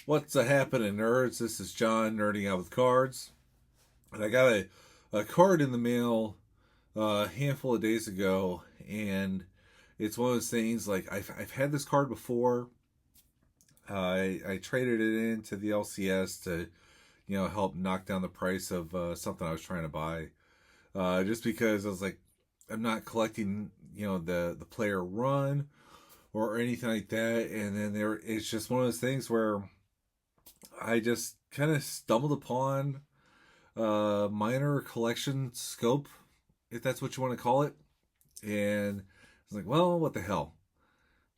What's a happening, nerds? This is John, nerding out with cards, and I got a card in the mail a handful of days ago, and it's one of those things like I've had this card before. I traded it into the LCS to help knock down the price of something I was trying to buy. Just because I was like, I'm not collecting the player run or anything like that, and then it's just one of those things where I just kind of stumbled upon a minor collection scope, if that's what you want to call it. And I was like, well, what the hell?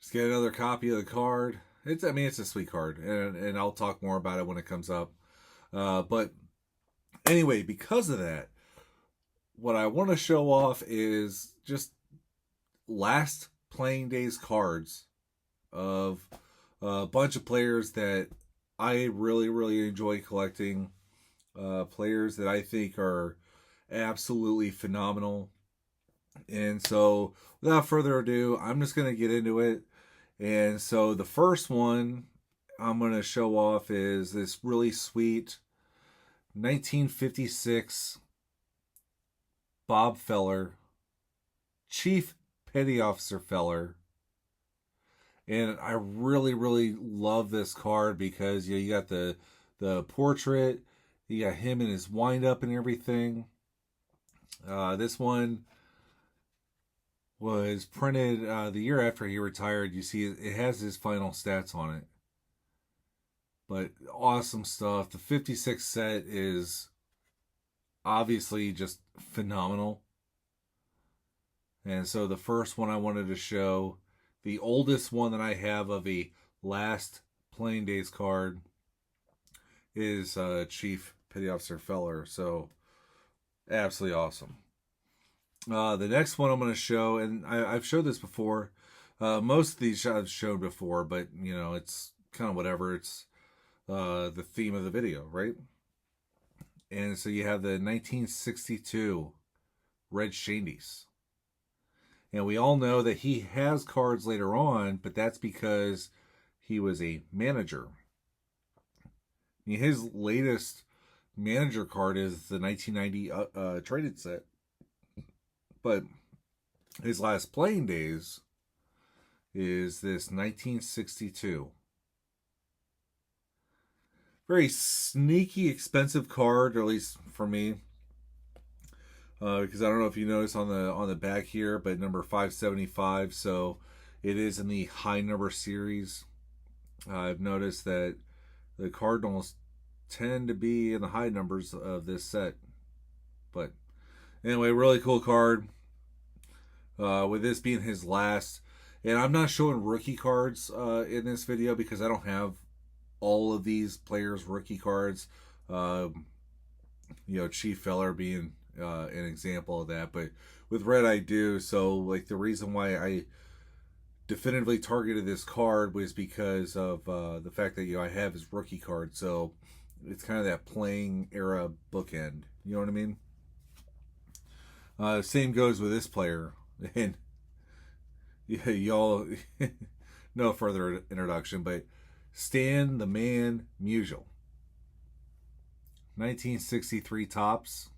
Just get another copy of the card. It's a sweet card, and I'll talk more about it when it comes up. But anyway, because of that, what I want to show off is just last playing days cards of a bunch of players that I really, really enjoy collecting. Players that I think are absolutely phenomenal. And so, without further ado, I'm just going to get into it. And so, the first one I'm going to show off is this really sweet 1956 Bob Feller, Chief Petty Officer Feller. And I really, really love this card because you got the portrait, you got him in his wind up and everything. This one was printed the year after he retired. You see, it has his final stats on it. But awesome stuff. The 56 set is obviously just phenomenal. And so the first one I wanted to show, the oldest one that I have of a last playing days card, is Chief Petty Officer Feller. So absolutely awesome. The next one I'm going to show, and I've showed this before. Most of these I've showed before, but it's kind of whatever. It's the theme of the video, right? And so you have the 1962 Red Shandies. And we all know that he has cards later on, but that's because he was a manager. His latest manager card is the 1990 traded set. But his last playing days is this 1962. Very sneaky, expensive card, or at least for me. Because I don't know if you notice on the back here, but number 575, so it is in the high number series. I've noticed that the Cardinals tend to be in the high numbers of this set. But anyway, really cool card. With this being his last, and I'm not showing rookie cards in this video because I don't have all of these players' rookie cards. Chief Feller being an example of that, but with Red I do. So like the reason why I definitively targeted this card was because of the fact that I have his rookie card, so it's kind of that playing era bookend. You know what I mean? Same goes with this player, and y'all no further introduction, but Stan the Man Musial, 1963 tops.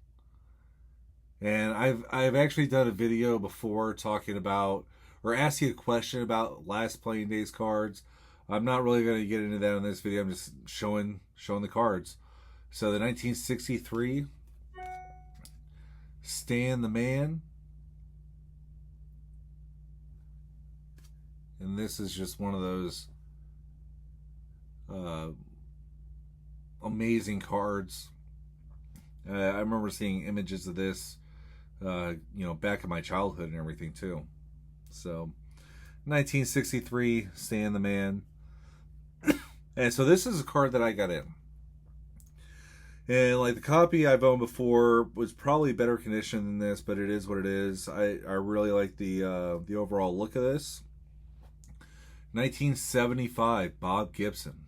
And I've actually done a video before talking about, or asking a question about last playing days cards. I'm not really going to get into that in this video. I'm just showing the cards. So the 1963 Stan the Man, and this is just one of those amazing cards. I remember seeing images of this back in my childhood and everything too. So 1963 Stan the Man. And so this is a card that I got in, and like the copy I've owned before was probably better condition than this, but it is what it is. I really like the overall look of this. 1975 Bob Gibson.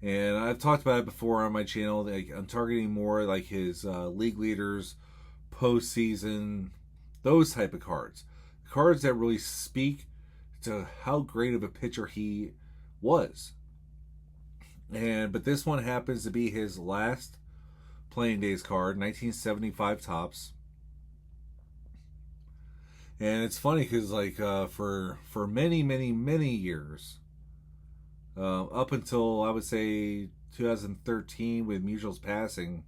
And I've talked about it before on my channel. Like, I'm targeting more like his league leaders, postseason, those type of cards. Cards that really speak to how great of a pitcher he was. But this one happens to be his last playing days card, 1975 tops. And it's funny because like for many years, up until I would say 2013 with Musial's passing,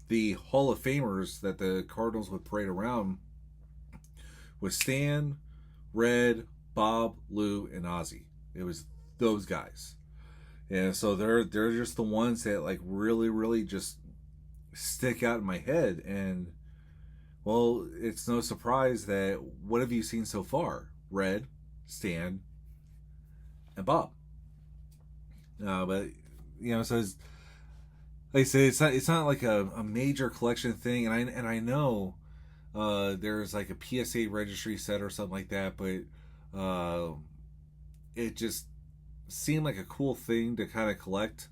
the Hall of Famers that the Cardinals would parade around was Stan, Red, Bob, Lou, and Ozzy. It was those guys. And so they're just the ones that like really just stick out in my head. And well, it's no surprise that what have you seen so far? Red, Stan, and Bob. But so it's, like I say, it's not like a major collection thing, and I know there's like a PSA registry set or something like that, but it just seemed like a cool thing to kind of collect,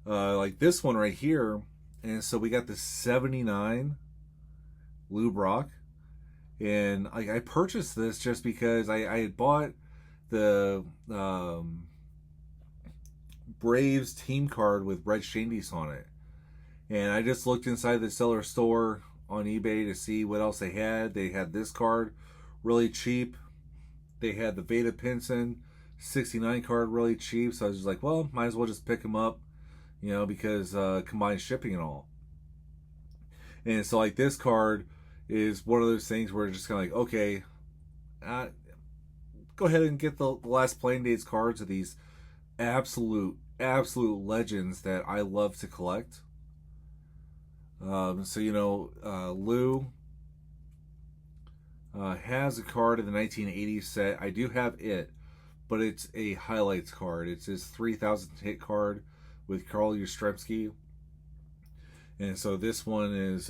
like this one right here. And so we got the 79 Lou Brock, and I purchased this just because I had bought the Braves team card with Red Shandies on it, and I just looked inside the seller store on eBay to see what else they had. They had this card really cheap. They had the Veda Pinson 69 card really cheap, so I was just like, well, might as well just pick them up, because combined shipping and all. And so like this card is one of those things where it's just kind of like, okay, go ahead and get the last playing days cards of these absolute legends that I love to collect. Lou has a card in the 1980s set. I do have it, but it's a highlights card. It's his 3,000th hit card with Carl Yastrzemski. And so this one is,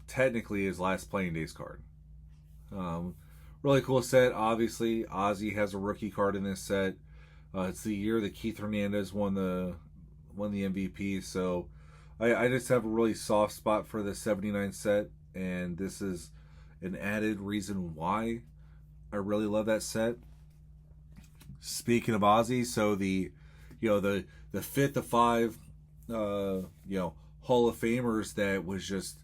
technically his last playing days card. Really cool set. Obviously, Ozzy has a rookie card in this set. It's the year that Keith Hernandez won the MVP. So I just have a really soft spot for the 79 set, and this is an added reason why I really love that set. Speaking of Ozzy, so the fifth of five Hall of Famers that was just,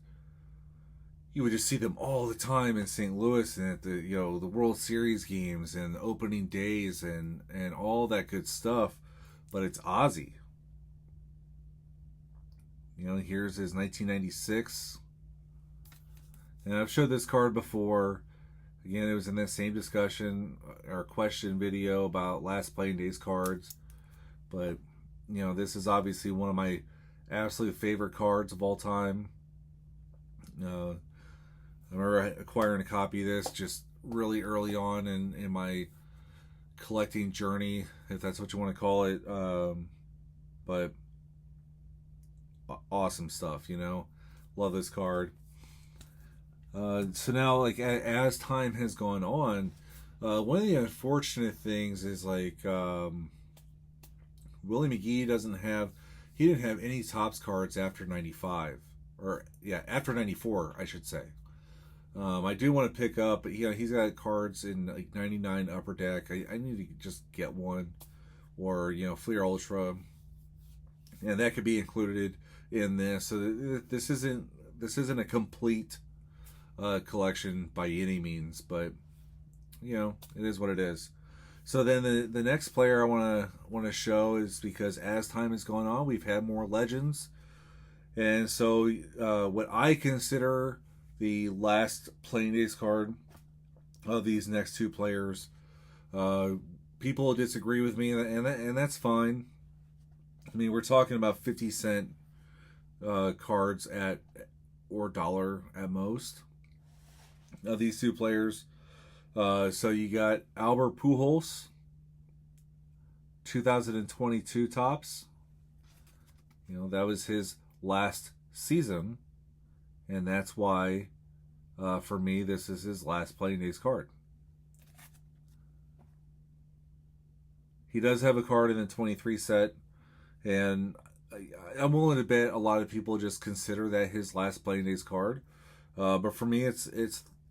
you would just see them all the time in St. Louis and at the the World Series games and opening days and all that good stuff. But it's Ozzy. Here's his 1996. And I've showed this card before. Again, it was in that same discussion or question video about last playing days cards. But, this is obviously one of my absolute favorite cards of all time. I remember acquiring a copy of this just really early on in my collecting journey, if that's what you want to call it. But awesome stuff, Love this card. So now, like, as time has gone on, one of the unfortunate things is like Willie McGee didn't have any Topps cards after 95, or after 94, I should say. I do want to pick up, but he's got cards in like 99 Upper Deck. I need to just get one, or Fleer Ultra, and that could be included in this. So this isn't a complete collection by any means, but it is what it is. So then the next player I want to show is because as time has gone on, we've had more legends, and so what I consider the last playing days card of these next two players, people disagree with me, and that's fine. I mean, we're talking about 50-cent cards or $1 at most of these two players. So you got Albert Pujols, 2022 Topps. That was his last season, and that's why, for me, this is his last playing days card. He does have a card in the 23 set, and I'm willing to bet a lot of people just consider that his last playing days card. But for me, it's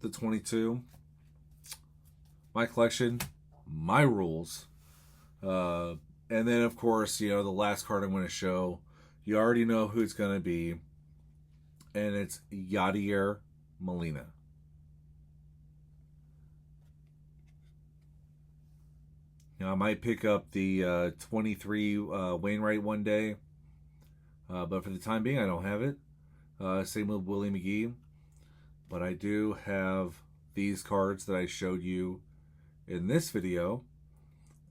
the 22. My collection, my rules. Uh, and then, of course, the last card I'm going to show, you already know who it's going to be, and it's Yadier Molina. I might pick up the 23 Wainwright one day, but for the time being, I don't have it. Same with Willie McGee. But I do have these cards that I showed you in this video.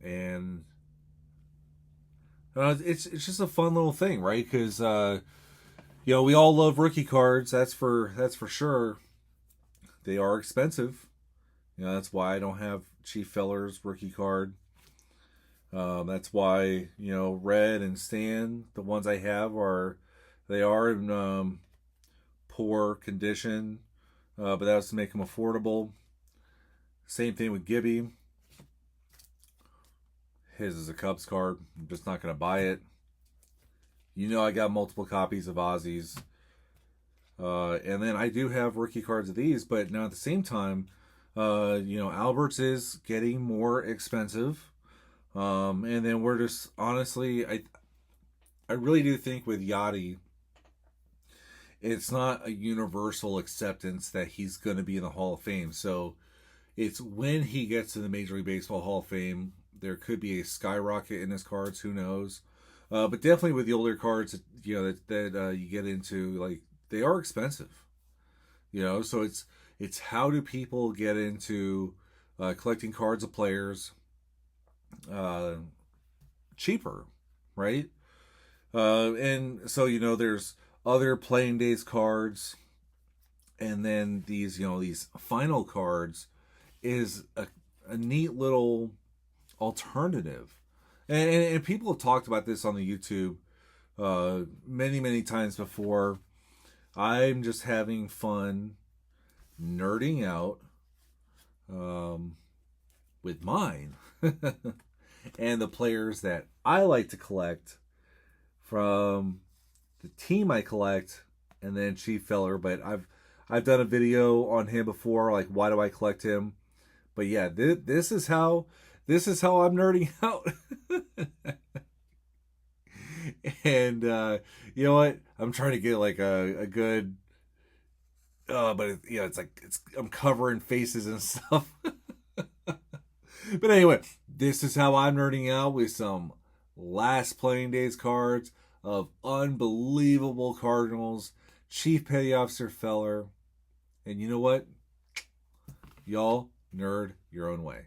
And it's just a fun little thing, right? Because we all love rookie cards. That's for sure. They are expensive. That's why I don't have Chief Feller's rookie card. That's why Red and Stan, the ones I have, are in poor condition, but that was to make them affordable. Same thing with Gibby. His is a Cubs card. I'm just not going to buy it. I got multiple copies of Ozzy's. And then I do have rookie cards of these, but now at the same time, Albert's is getting more expensive. And then we're just, honestly, I really do think with Yachty, it's not a universal acceptance that he's going to be in the Hall of Fame. So it's when he gets to the Major League Baseball Hall of Fame, there could be a skyrocket in his cards. Who knows? But definitely with the older cards, that you get into, like, they are expensive. So it's how do people get into collecting cards of players cheaper, right? And so there's other playing days cards, and then these final cards is a neat little alternative. And people have talked about this on the YouTube many times before. I'm just having fun nerding out with mine and the players that I like to collect from the team I collect, and then Chief Feller. But I've done a video on him before, like why do I collect him? But yeah, this is how I'm nerding out. And you know what? I'm trying to get like a good. But I'm covering faces and stuff. But anyway, this is how I'm nerding out with some last playing days cards of unbelievable Cardinals, Chief Petty Officer Feller. And you know what? Y'all nerd your own way.